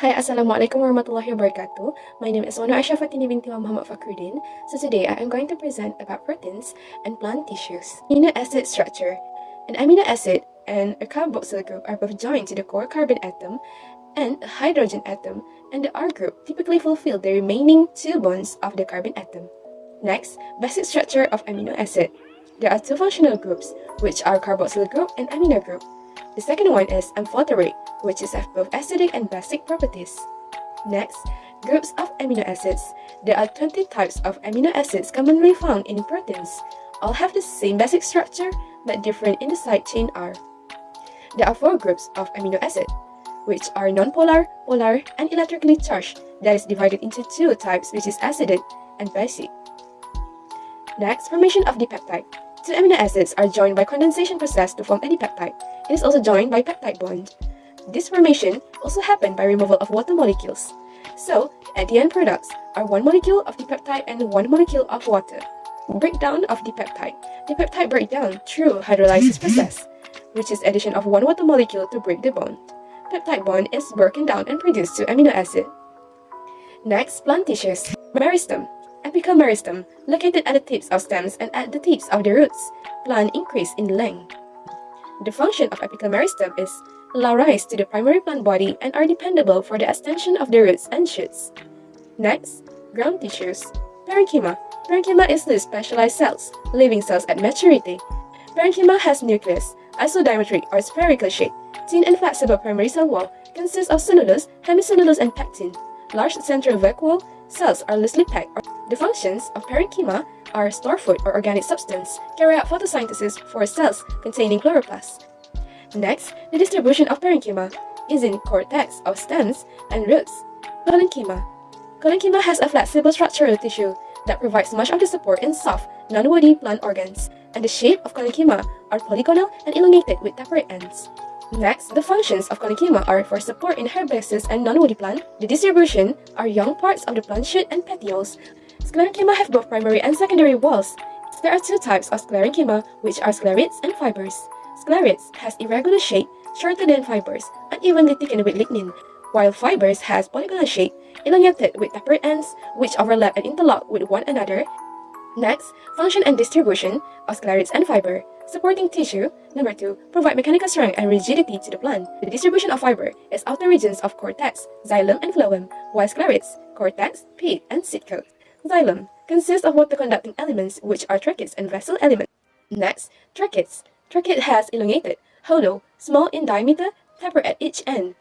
Hi, Assalamualaikum warahmatullahi wabarakatuh. My name is Aisyah Fatini binti Muhammad Fakhruddin. So today I am going to present about proteins and plant tissues. Amino acid structure. An amino acid and a carboxyl group are both joined to the core carbon atom and a hydrogen atom, and the R group typically fulfill the remaining two bonds of the carbon atom. Next, basic structure of amino acid. There are two functional groups, which are carboxyl group and amino group. The second one is amphoteric, which is have both acidic and basic properties. Next, groups of amino acids. There are 20 types of amino acids commonly found in proteins. All have the same basic structure, but different in the side chain R. There are 4 groups of amino acid, which are nonpolar, polar, and electrically charged, that is divided into 2 types, which is acidic and basic. Next, formation of dipeptide. 2 amino acids are joined by condensation process to form a dipeptide. It is also joined by peptide bond. This formation also happened by removal of water molecules. So, at the end products are 1 molecule of dipeptide and 1 molecule of water. Breakdown of dipeptide. Dipeptide breakdown through hydrolysis process, which is addition of 1 water molecule to break the bond. Peptide bond is broken down and produced 2 amino acid. Next, plant tissues. Meristem. Apical meristem, located at the tips of stems and at the tips of the roots. Plant increase in length. The function of apical meristem is allow rise to the primary plant body and are dependable for the extension of the roots and shoots. Next, ground tissues. Parenchyma. Parenchyma is the specialized cells, living cells at maturity. Parenchyma has nucleus, isodiametric or spherical shape, thin and flexible primary cell wall, consists of cellulose, hemicellulose, and pectin. Large central vacuole cells are loosely packed. The functions of parenchyma are store food or organic substance, carry out photosynthesis for cells containing chloroplast. Next, the distribution of parenchyma is in cortex of stems and roots. Collenchyma. Collenchyma has a flexible structural tissue that provides much of the support in soft, non-woody plant organs, and the shape of collenchyma are polygonal and elongated with tapered ends. Next, the functions of collenchyma are for support in herbaceous and non-woody plant. The distribution are young parts of the plant shoot and petioles. Sclerenchyma have both primary and secondary walls. There are 2 types of sclerenchyma, which are sclerites and fibers. Sclerites has irregular shape, shorter than fibers, unevenly thickened with lignin, while fibers has polygonal shape, elongated with tapered ends, which overlap and interlock with one another. Next, function and distribution of sclerites and fiber. Supporting tissue. Number 2, provide mechanical strength and rigidity to the plant. The distribution of fiber is outer regions of cortex, xylem, and phloem, while sclerites, cortex, pith, and seed coat. Xylem consists of water-conducting elements, which are tracheids and vessel elements. Next, tracheids. Trachea has elongated, hollow, small in diameter, tapered at each end.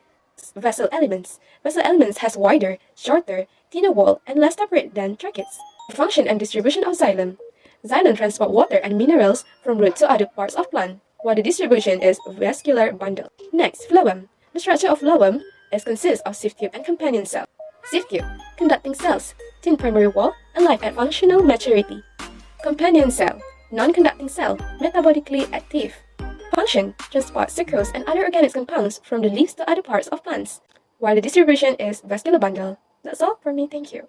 Vessel elements. Vessel elements has wider, shorter, thinner wall, and less tapered than tracheids. Function and distribution of xylem. Xylem transport water and minerals from root to other parts of plant, while the distribution is vascular bundle. Next, phloem. The structure of phloem consists of sieve tube and companion cell. Sieve tube, conducting cells, thin primary wall, alive at functional maturity. Companion cell, non-conducting cell, metabolically active. Function, transport sucrose and other organic compounds from the leaves to other parts of plants, while the distribution is vascular bundle. That's all for me, thank you.